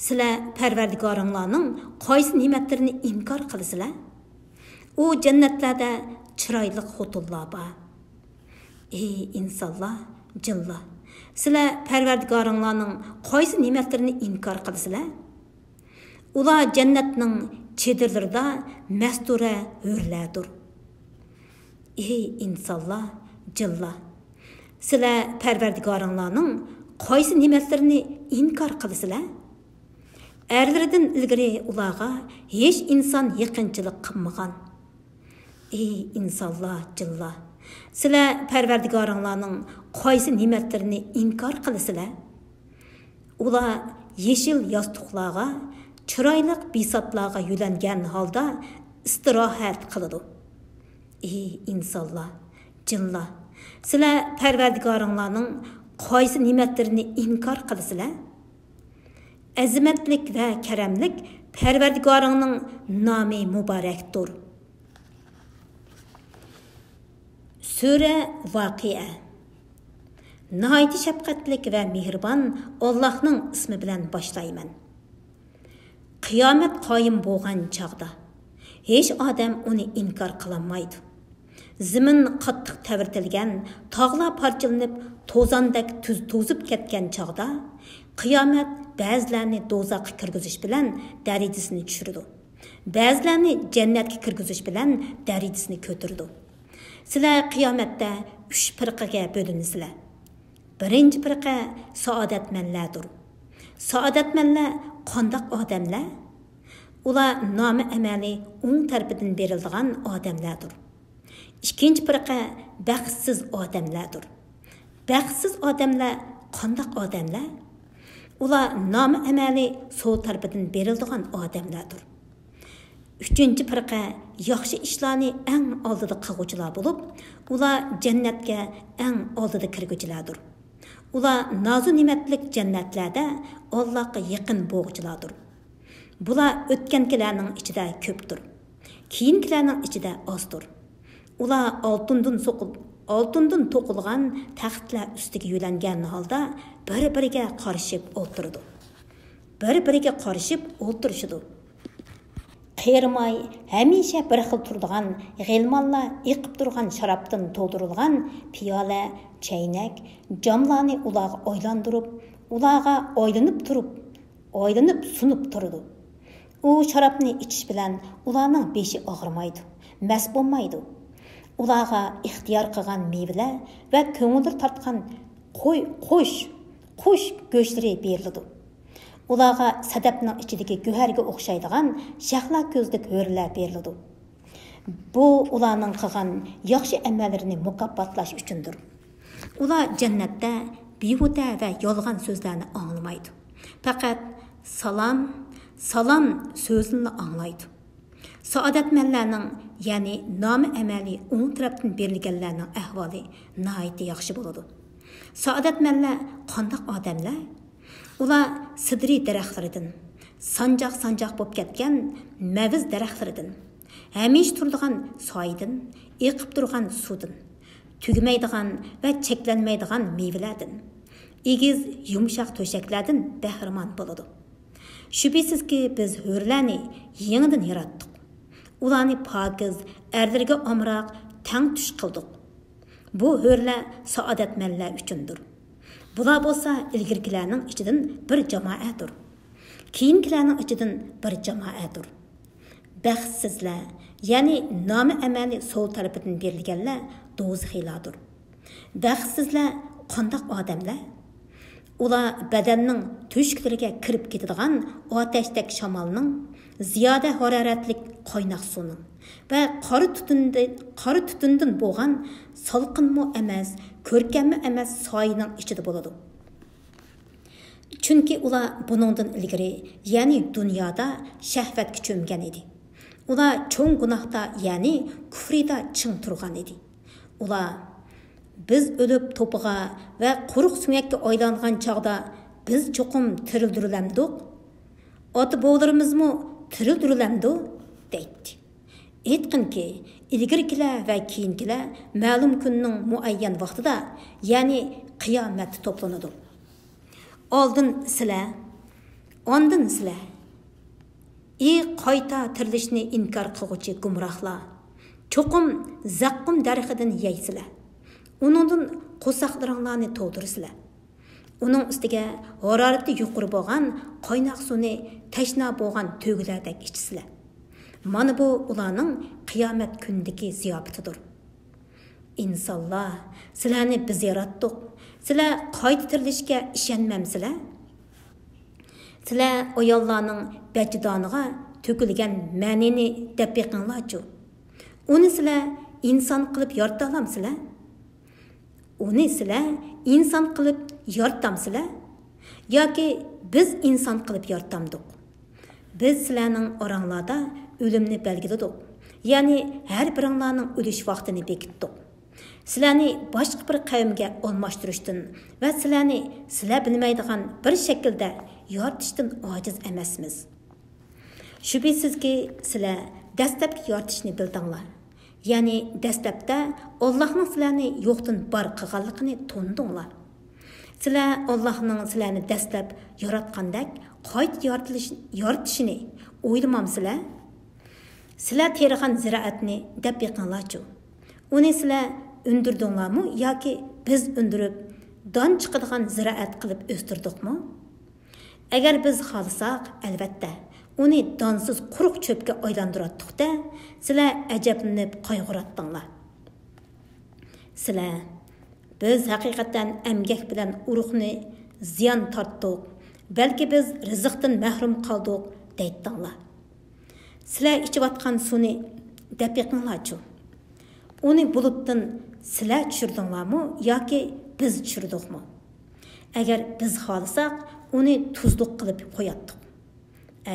sizlar Parvardigoringlarning qaysi ne'matlarini inkor qilsizlar? O jannatlarda chiroyli xotinlar bor. Ey insonlar, jinlar, sizlar Parvardigoringlarning qaysi ne'matlarini inkor qilsizlar? Ular jannatning chedirlarida mastura hurlardir. Ey insonlar, jinlar, sizlar Parvardigoringlarning qaysi ne'matlarini inkor qilsizlar? Erleridan ilgari ularga hech inson yaqinchilik qilmagan. Ey insonlar, jinlar, Sizlar Parvardigoringlarning qaysi ne'matlarini inkor qilasizlar? Ular yeşil yostiqlarga, chiroyli bisotlarga yo'langan holda istirohat qiladi. Ey insonlar, jinlar, sizlar Parvardigoringlarning qaysi ne'matlarini inkor qilasizlar? Azimatlik va karamlik Parvardigoringning nomi muborakdir. Sura Voqea. Nihoyat shafqatlik va mehribon Allohning ismi bilan boshlayman. Qiyomat qoyim bo'lgan chaqda hech odam uni inkor qilolmaydi. Zimin qattiq tavirtilgan, tog'lar parchalanib, to'zandek to'zib ketgan chaqda qiyomat ba'zilarni do'zaxga kirgizish bilan darajasini tushirdi. Ba'zilarni jannatga kirgizish bilan darajasini ko'tardi. Sizlar qiyomatda 3 firqaga bo'linsizlar. Birinchi firqa saodatmanlardir. Saodatmanlar qandoq odamlar? Ular nomi amali o'ng tarafidan berilgan odamlardir. İkinci firqa baxtsiz odamlardir. Baxtsiz odamlar qandoq odamlar? Ular nomi amali sol tarafidan berilgan odamlardir. Üçüncü firqa yaxshi ishlarni eng oldida qilguvchilar bo'lib, ular jannatga eng oldida kirguvchilardir. Ular nozu ne'matlik jannatlarda Allohga yaqin bo'lguvchilardir. Bular o'tgankilarning ichida ko'pdir, keyinkilarning ichida ozdir. Ular oltindan to'qilgan taxtlar ustiga yo'langan holda bir-biriga qarishib o'tirdi. Bir-biriga qarishib o'tirishdi. Qiyirmay, hamisha bir xil turadigan, g'ilmonlar iqib turgan sharobdan to'ldirilgan piyola, chaynak, jamlarni ularga oylandirib, ularga oylanib sunib turdi. U sharobni ichish bilan ularning beshi og'rimaydi, mas bo'lmaydi. Ularga ixtiyor qilgan mevalar va ko'ngildir tortgan qo'sh go'shtlari berildi. Ularga sadapning ichidagi go'harga o'xshaydigan shahla ko'zlik hurlar berildi. Bu ularning qilgan yaxshi amallarini mukofotlash uchundir. Ular jannatda behuda va yolg'on so'zlarni anglamaydi. Faqat salom so'zini anglaydi. Saodatmanlarning, ya'ni nomi amali o'ng tarafdan berilganlarning ahvoli nihoyat yaxshi bo'ladi. Saodatmanlar qandoq odamlar? Ular sidri daraxtlaridan, sanjoq bo'lib ketgan maviz daraxtlaridan, hamish turadigan soydan, eqib turgan suvdan, tugmaydigan va cheklanmaydigan mevalardan, egiz yumshoq to'shaklardan bahramand bo'ladi. Shubhisizki biz hurlarni yangidan yaratdik. Ularni pokiz, erlarga omroq, tang tush qildik. Bu hurlar saodatmanlar uchundir. Bular bo'lsa ilgirkilarning ichidan bir jamoatdir. Keyinkilarning ichidan bir jamoatdir. Baxtsizlar, ya'ni nomi amali sol tarafidan berilganlar do'zaxiylardir. Baxtsizlar qandoq odamlar? Ular badanning to'shklariga kirib ketadigan otashdek shamolning, ziyoda haroratlik qaynoq suvning va qora tutundan bo'lgan salqinmi emas, ko'rkammi emas soyining ichida bo'ladi. Chunki ular buningdan ilgari, ya'ni dunyoda shahvatga cho'mgan edi. Ular cho'ng gunohda, ya'ni kufrida ching turgan edi. Ular biz o'lib to'piga va quruq sumakka aylangan chog'da biz cho'qim tirildirilamidik. Ota bo'g'larimizmi tirildirilamidik deydi. Aytqinki, ilgirkilar va keyinkilar ma'lum kunning muayyan vaqtida, ya'ni qiyomat to'planadi. Ondan sizlar. Qayta tirilishni inkor qiluvchi gumrohlar, cho'qim zaqqum daraxidan yeysizlar. Uningdan qo'saqlaringlarni to'ldirsizlar. Uning ustiga harorati yuqori bo'lgan qaynoq suvni tashna bo'lgan to'g'lardek ichsizlar. Mana bu ularning qiyomat kundagi ziyofatidir. İnsanlar, sizlarni biz yaratdik. Sizlar qayta tirilishga ishonmamsizlar? Sizlar ayollarning bachidoniga to'kilgan ma'nini deb beqinglarchu. Uni sizlar inson qilib yorita olamsizlar? Uni sizlar inson qilib yoritamsizlar? Yoki biz inson qilib yoritamdik? Biz sizlarning oranglarda o'limni belgiladik. Ya'ni har biringlarning o'lish vaqtini bekitdik. Sizlarni boshqa bir qavmga almashtirishdan va sizlarni sizlar bilmaydigan bir shaklda yoritishdan ojiz emasmiz. Shubhisizki sizlar dastlabki yoritishni bildinglar. Ya'ni dastlabda Allohning sizlarni yo'qdan bor qilganligini tondinglar. Sizlar Allohning sizlarni dastlab yaratgandek qayta yoritishini o'ylamamsizlar? Sizlar terigan ziroatni deb yiqinglarchu. Uni sizlar undirdinglarmi yoki biz undirib don chiqadigan ziroat qilib o'stirdikmi? Agar biz xohlasak, albatta uni donsiz quruq cho'pga aylantiratdik-da, sizlar ajablanib qayg'uratdinglar. Sizlar biz haqiqatan emgak bilan urug'ni ziyon tortdik, balki biz rizqdan mahrum qoldik deytdinglar. Sizlar ichayotgan suvni deb yiqinglarchu. Uni bulutdan sizlar tushirdinglarmi yoki biz tushirdikmi? Agar biz xohlasak, uni tuzliq qilib qo'yatdik.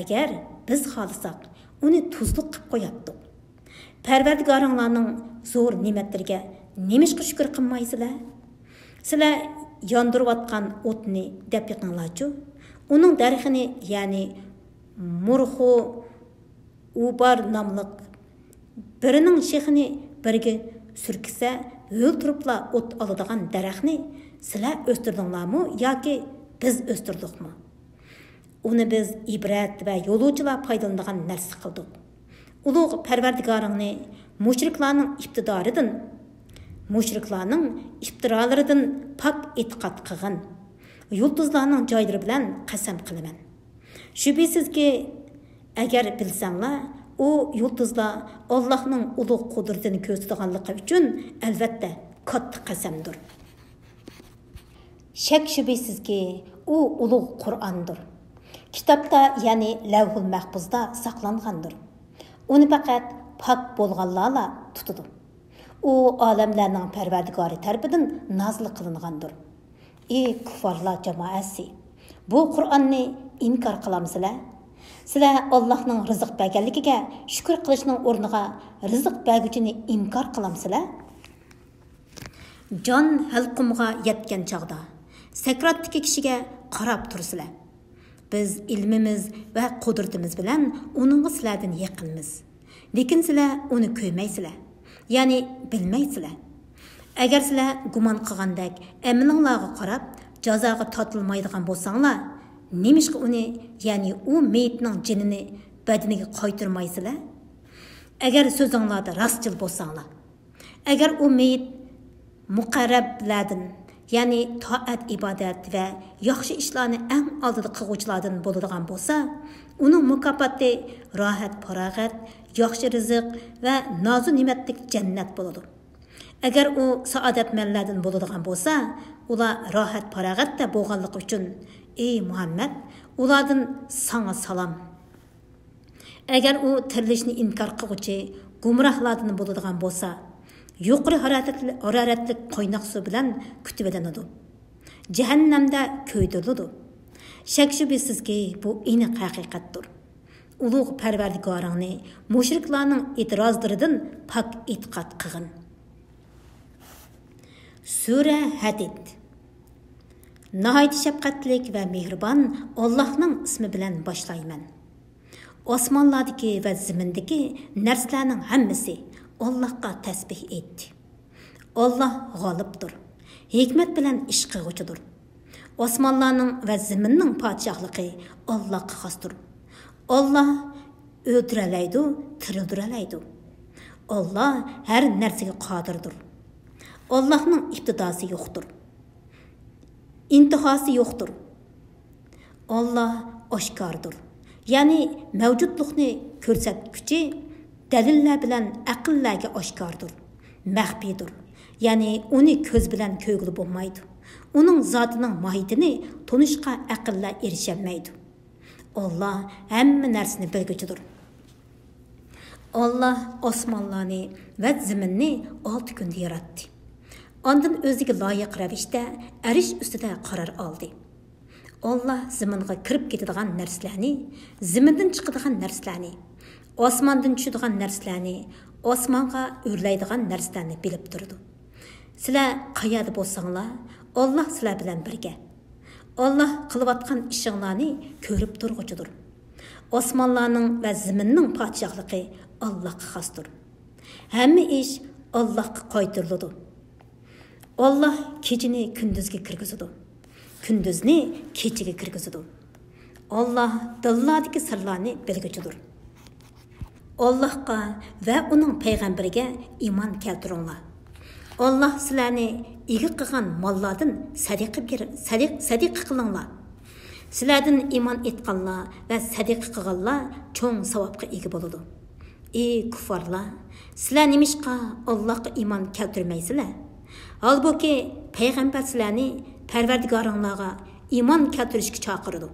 Agar biz xohlasak, uni tuzliq qilib qo'yatdik. Parvardigoringlarning zo'r ne'matlariga nemishqa shukr qilmaysizlar? Sizlar yondirayotgan o'tni deb yiqinglarchu. Uning darxini, ya'ni murxu ubar nomli birining shexini birga surkisa o'ltiribla o't oladigan daraxtni sizlar o'stirdinglarmi yoki biz o'stirdikmi? Uni biz ibrat va yo'lovchilar foydalanadigan narsa qildik. Ulug' Parvardigoringni mushriklarning iftidoridan, mushriklarning iftirolaridan pok e'tiqod qilgan yulduzlarning joylari bilan qasam qilaman. Shubhisizki, agar bilsanglar, u yulduzlar Allohning ulug' qudratini ko'rsatganligi uchun albatta katta qasamdir. Shak shubhisizki, u ulug' Qur'ondir. Kitobda, ya'ni Lavhul Mahfuzda saqlangandir. Uni faqat pok bo'lganlarla tutadi. U olamlarning Parvardigori tarafidan nozil qilingandir. Ey kuffarlar jamoasi, bu Qur'onni inkor qilamsizlar? Sizlar Allohning rizq berganligiga shukr qilishning o'rniga rizq berguchini inkor qilamsizlar? Jon halqumga yetgan chog'da sakratdagi kishiga qarab tursizlar. Biz ilmimiz va qudratimiz bilan uningga sizlardan yaqinmiz. Lekin sizlar uni ko'rmaysizlar. Ya'ni bilmaysizlar. Agar sizlar gumon qilgandek amalinglarga qarab jazoga tortilmaydigan bo'lsanglar, nemishqa uni, ya'ni u meyitning jinini badaniga qaytarmaysizlar? Agar so'zinglarda rostchil bo'lsanglar, agar u meyit muqarrablardan, ya'ni toat ibodat va yaxshi ishlarni eng oldida qiluvchilardan bo'ladigan bo'lsa, uning mukofoti rohat, farog'at, yaxshi rizq va nozu ne'matlik jannat bo'ladi. Agar u saodatmanlardan bo'ladigan bo'lsa, ular rohat, farog'atda bo'lganligi uchun ey Muhammad, ulardan sana salom. Agar u tirilishni inkor qiluvchi gumrohlardan bo'ladigan bo'lsa, yuqori haroratli qo'ynoq suv bilan kutib olinadi. Jahannamda ko'ydiriladi. Shak shubhisizki, bu aniq haqiqatdir. Ulug' Parvardigoringni mushriklarning e'tirozlaridan pok e'tiqod qilgin. Sura Hadid. Nəhayət şəfqətlik və mehribon Allahның ismi bilan başlayman. Osmanlardakı və zimindəki nərslərinin həmmisi Allahqa təsbih etdi. Allah g'olibdir. Hikmet bilan ish qiluvchidir. Osmanlarning və ziminning podshohligi Allohga xosdir. Allah o'ldiralaydi, tirildirlaydi. Allah har narsaga qodirdir. Allahning ibtidosi yo'qdir. İntihosi yo'qdir. Allah oshkordir. Ya'ni mavjudlikni ko'rsatguchi dalillar bilan aqllarga oshkordir. Maxfidir. Ya'ni uni ko'z bilan ko'rgili bo'lmaydi. Uning zotining mohiyatini tunishga aqllar erisholmaydi. Allah hamma narsani bilguchidir. Allah osmonlarni va zaminni 6 kunda yaratdi. Ondan o'ziga loyiq ravishda arish ustida qaror oldi. Allah zaminga kirib ketadigan narsalarni, zamindan chiqadigan narsalarni, osmondan tushadigan narsalarni, osmonga o'rlaydigan narsalarni bilib turdi. Sizlar qayerda bo'lsanglar, Allah sizlar bilan birga. Allah qilayotgan ishinglarni ko'rib turg'uchidir. Osmonlarning va zaminning podshohligi Allohga xosdir. Hamma ish Allohga qaytariladi. Allah kechini kunduzga kirgizadi. Kunduzni kechiga kirgizadi. Allah dillardagi sirlarni bilguchidir. Allohga va uning payg'ambariga iymon keltiringlar. Allah sizlarni ega qilgan mollardan sadiqa qilinglar. Sizlardan iymon etganlar va sadiqa qilganlar cho'ng savobga ega bo'ladi. Ey kuffarlar, sizlar nimishqa Allohga iymon keltirmaysizlar? Halbuki payg'ambar sizlarni Parvardigoringlarga iymon keltirishga chaqirdi.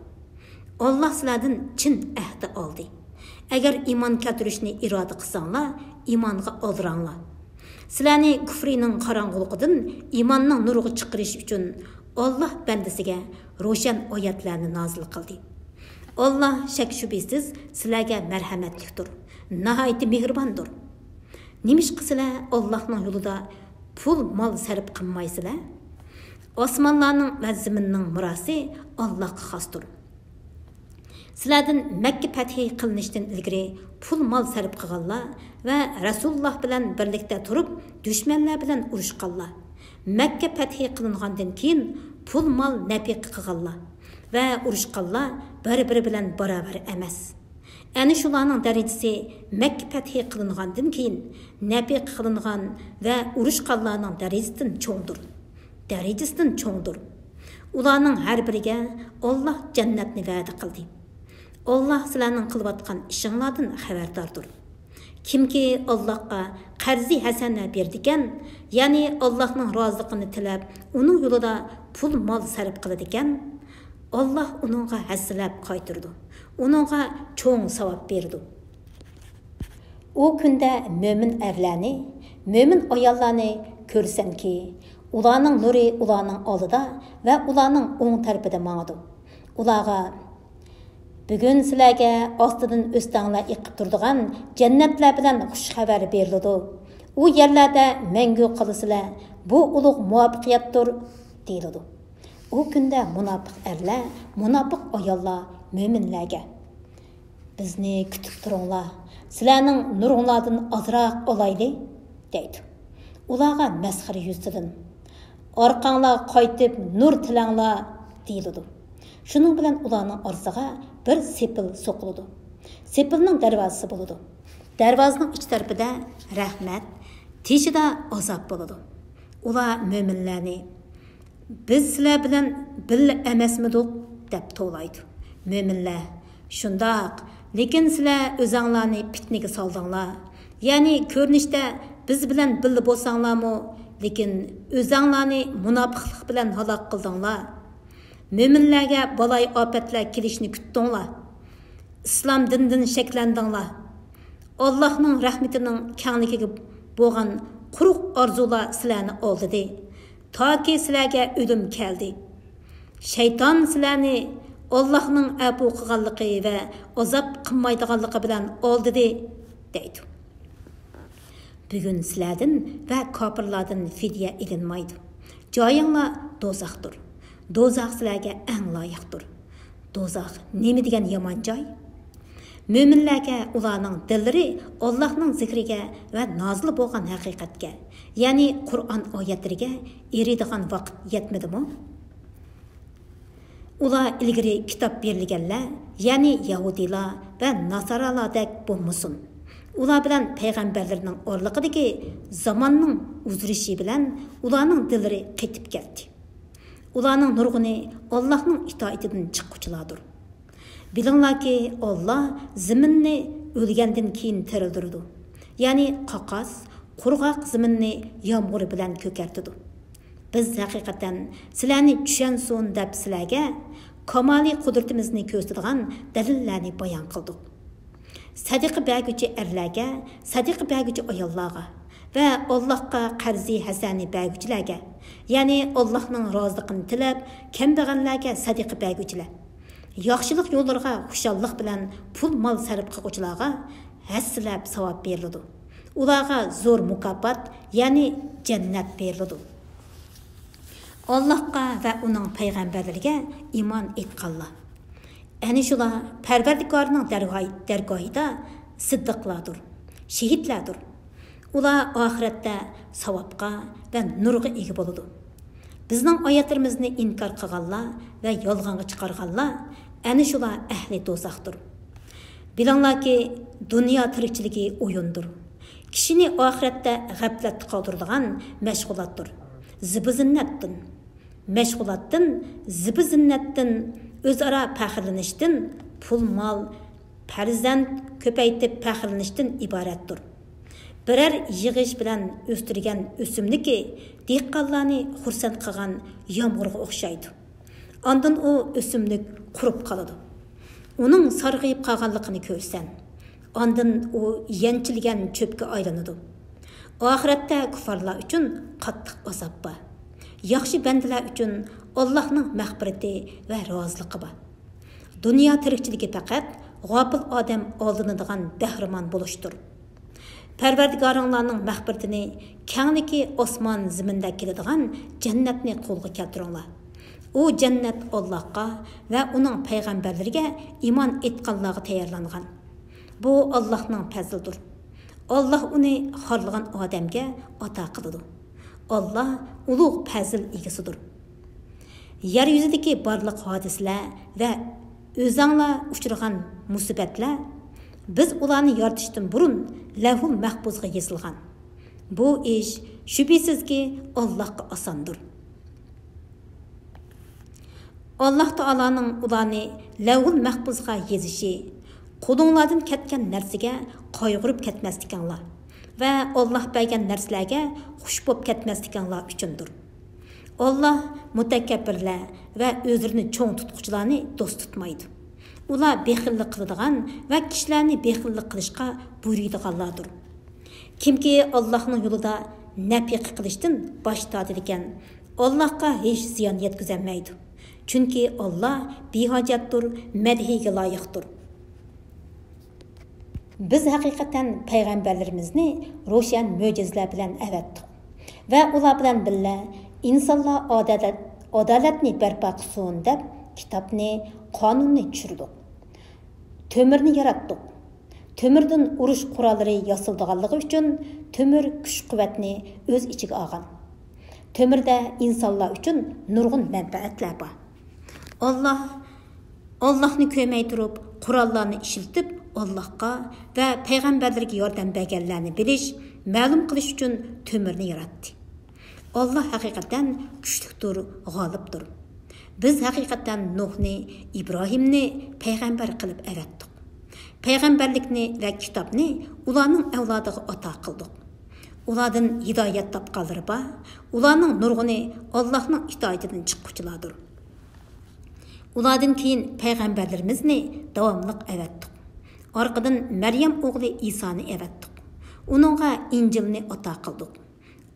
Allah sizlardan chin ahd oldi. Agar iymon keltirishni iroda qilsanglar, iymonga oldiranglar. Sizlarni kufrining qorong'uligidan iymonning nuriga chiqarish uchun Allah bandasiga ro'shan oyatlarni nozil qildi. Allah shak shubhasiz sizlarga marhamatlidir, nihoyat mehribondir. Nimishqa sizlar Allohning yo'lida pul mol sarf qilmaysizlar? Osmonlarning va zaminning mirosi Allohga xosdir. Sizlardan Makka fathi qilinishdan ilgari pul mol sarf qilganlar va Rasululloh bilan birlikda turib, dushmanlar bilan urushganlar. Makka fathi qilingandan keyin pul mol nafiq qilganlar va urushganlar bir-biri bilan barobar emas. Ana shularning darajasi Makka fathi qilingandan keyin nafiq qilingan va urushganlarning darajasidan cho'ngdir. Ularning har biriga Alloh jannatni va'da qildi. Allah sizlarning qilayotgan ishinglardan xabardordir. Kimki Allohga qarzi hasana berdigan, ya'ni Allohning roziligini tilab, uning yo'lida pul mol sarf qiladigan, Allah uningga hasilab qaytirdi. Uningga cho'ng savob berdi. O kunda mo'min erlarni, mo'min ayollarni ko'rsanki, ularning nuri ularning oldida va ularning o'ng tarafida mangadi. Ularga bugun sizlarga ostidan o'stanglar iqib turadigan jannatlar bilan xush xabar beriladi. U yerlarda mangu qolasizlar. Bu ulug' muvaffaqiyatdir deyiladi. O kunda munofiq erlar, munofiq ayollar mo'minlarga bizni kutib turinglar. Sizlarning nuringlardan ozroq olayli deydi. Ularga masxara yuzdidan orqanglar qaytib nur tilanglar deyiladi. Şunun bilan ularning orasiga bir sepil so'qiladi. Sepilning darvozasi bo'ladi. Darvozaning ich tarafida rahmat, teshida azob bo'ladi. Ular mo'minlarni biz sizlar bilan birga emasmidik deb to'laydi. Mo'minlar shundoq, lekin sizlar o'zinglarni fitnaga soldinglar. Ya'ni ko'rinishda biz bilan birga bo'lsanglarmi, lekin o'zinglarni munofiqlik bilan halok qildinglar. Mo'minlarga balay ofatlar kelishni kutdinglar. Islom dinidan shaklandinglar. Allohning rahmatining kengligiga bo'lgan quruq orzular sizlarni oldidi. Toki sizlarga o'lim keldi. Shayton sizlarni Allohning afu qilganligi va azob qilmaydiganligi bilan oldidi deydi. Bugun sizlardan va kofirlardan fidya ilinmaydi. Joyinglar do'zaxdir. Do'zax sizlarga eng loyiqdir. Do'zax nima degan yomon joy? Mo'minlarga ularning dillari Allohning zikriga va nozil bo'lgan haqiqatga, ya'ni Qur'on oyatlariga eriydigan vaqt yetmadimi? Ular ilgari kitob berilganlar, ya'ni Yahudilar va Nasoralardek bo'lmasin. Ular bilan payg'ambarlarning o'rliqidagi zamonning uzrishi bilan ularning dillari qetib ketdi. Ularning nurg'uni Allohning itoatidan chiqquvchilardir. Bilinglarki, Alloh zaminni o'lgandan keyin tirildirdi. Ya'ni qaqas, qurg'oq zaminni yomg'ir bilan ko'kartirdi. Biz haqiqatan sizlarni tushansin deb sizlarga kamoliy qudratimizni ko'rsatadigan dalillarni bayon qildik. sadiqa berguvchi erlarga, sadiqa berguvchi ayollarga va Allohga qarzi hasani berguvchilarga, ya'ni Allohning roziligini tilab, kambag'allarga sadiqa berguvchilar, yaxshilik yo'llariga xushallik bilan pul mol sarf qiluvchilarga hassilab savob beriladi. Ularga zo'r mukofot, ya'ni jannat beriladi. Allohga va uning payg'ambarlariga iymon etganlar. Ana shular Parvardigorning dargohida siddiqlardir, shahidlardir. Ular oxiratda savobga va nurga ega bo'ladi. Bizning oyatlarimizni inkor qilganlar va yolg'onga chiqarganlar ana shular ahli do'zaxdir. Bilinglarki, dunyo tirikchiligi o'yindir. Kishini oxiratda g'aflatda qoldiradigan mashg'ulotdir. Zibizinnatdan, mashg'ulotdan, zibizinnatdan, o'zaro faxrlanishdan, pul mol, farzand ko'paytib faxrlanishdan iboratdir. Birer yig'ish bilan o'stirgan o'simniki dehqonlarni xursand qilgan yomg'irga o'xshaydi. Ondan u o'simlik qurib qoladi. Uning sarg'ayib qolganligini ko'rsan, ondan u yanchilgan cho'pga aylanadi. Oxiratda kuffarlar uchun qattiq azob bor. Yaxshi bandalar uchun Allohning mag'firati va roziligi bor. Dunyo tirikchiligi faqat g'ofil odam oldinadigan bahramon bo'lishdir. Parvardigoringlarning mag'firatini kengligi osmon zaminda keladigan jannatni qo'lga keltiringlar. U jannat Allohga va uning payg'ambarlariga iymon etganlarga tayyorlangan. Bu Allohning fazlidir. Alloh uni xohlagan odamga ato qiladi. Alloh ulug' fazl egasidir. Yer yuzidagi barliq hodisalar va o'zinglar uchragan musibatlar biz ularni yaratishdan burun lavhul mahfuzga yozilgan. Bu ish shubhisizki Allohga osondir. Alloh taolaning ularni lavhul mahfuzga yozishi qo'linglardan ketgan narsaga qayg'urib ketmasliklaringlar va Alloh bergan narsalarga xush bo'lib ketmasliklaringlar uchundir. Alloh mutakabbirlar va o'zlarini cho'ng tutquchilarni do'st tutmaydi. Ular bexillik qiladigan va kishilarni bexillik qilishga buyuradiganlardir. Kimki Allohning yo'lida nafiq qilishdan bosh tortadi ekan, Allohga hech ziyon yetkazolmaydi. Chunki Alloh behojatdir, madhiga loyiqdir. Biz haqiqatan payg'ambarlarimizni ro'shan mo'jizalar bilan avatdik va ular bilan birga insonlar adolatni barpo qilsin deb kitobni, qonunni tushirdik. Tömürni yaratdik. Tömürdən urush qurollari yasaldiganligi uchun tömür kuch-quvvatni o'z ichiga olgan. Tömürdə insonlar uchun nurg'un manfaatlar bor. Allohni ko'rmay turib, qurollarni ishiltib, Allohga va payg'ambarlarga yordam berganlarni bilish, ma'lum qilish uchun tömürni yaratdi. Alloh haqiqatan kuchlidir, g'olibdir. Biz haqiqatan Nuhni, Ibrohimni payg'ambar qilib avatdik. Payg'ambarlikni va kitobni ularning avlodiga ato qildik. Ulardan hidoyat topganlari bor, ularning nurg'uni Allohning itoatidan chiqquvchilardir. Ulardan keyin payg'ambarlarimizni davomli avatdik. Orqadan Maryam o'g'li Isoni avatdik. Uningga Injilni ato qildik.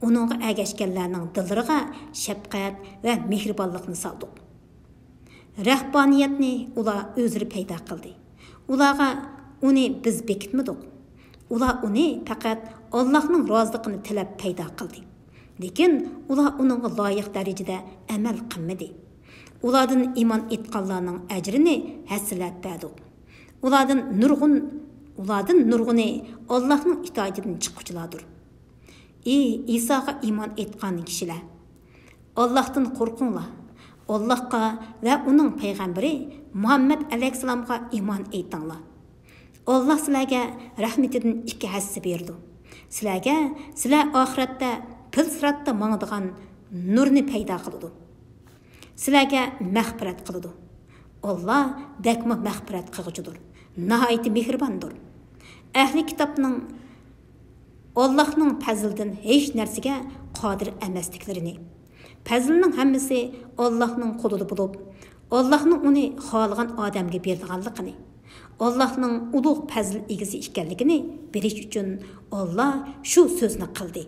Uningga ergashganlarning dillariga shafqat va mehribonlikni soldik. Rahbaniyatni ular o'zlari paydo qildi. Ularga uni biz bekitmadik. Ular uni faqat Allohning roziligini tilab paydo qildi. Lekin ular uningga loyiq darajada amal qilmadi. Ulardan iymon etganlarning ajrini hasilab berdik. Ulardan nurg'uni Allohning itoatidan chiqquvchilardir. Ey Isoga iymon etgan kishilar, Allohdan qo'rqinglar. Allohga va uning payg'ambari Muhammad alayhisalomga iymon etinglar. Alloh sizlarga rahmetidan 2 hassa berdi. Sizlar oxiratda pil siratda mangadigan nurni paydo qiladi. Sizlarga mag'firat qiladi. Alloh bakma mag'firat qilguchidir. Nihoyat mehribondir. Ahli kitobning Allohning fazlidan hech narsaga qodir emasliklarini, fazlning hammasi Allohning qo'lida bo'lib, Allohning uni xohlagan odamga berganligini, Allohning ulug' fazl egisi ekanligini bilish uchun Alloh shu so'zni qildi.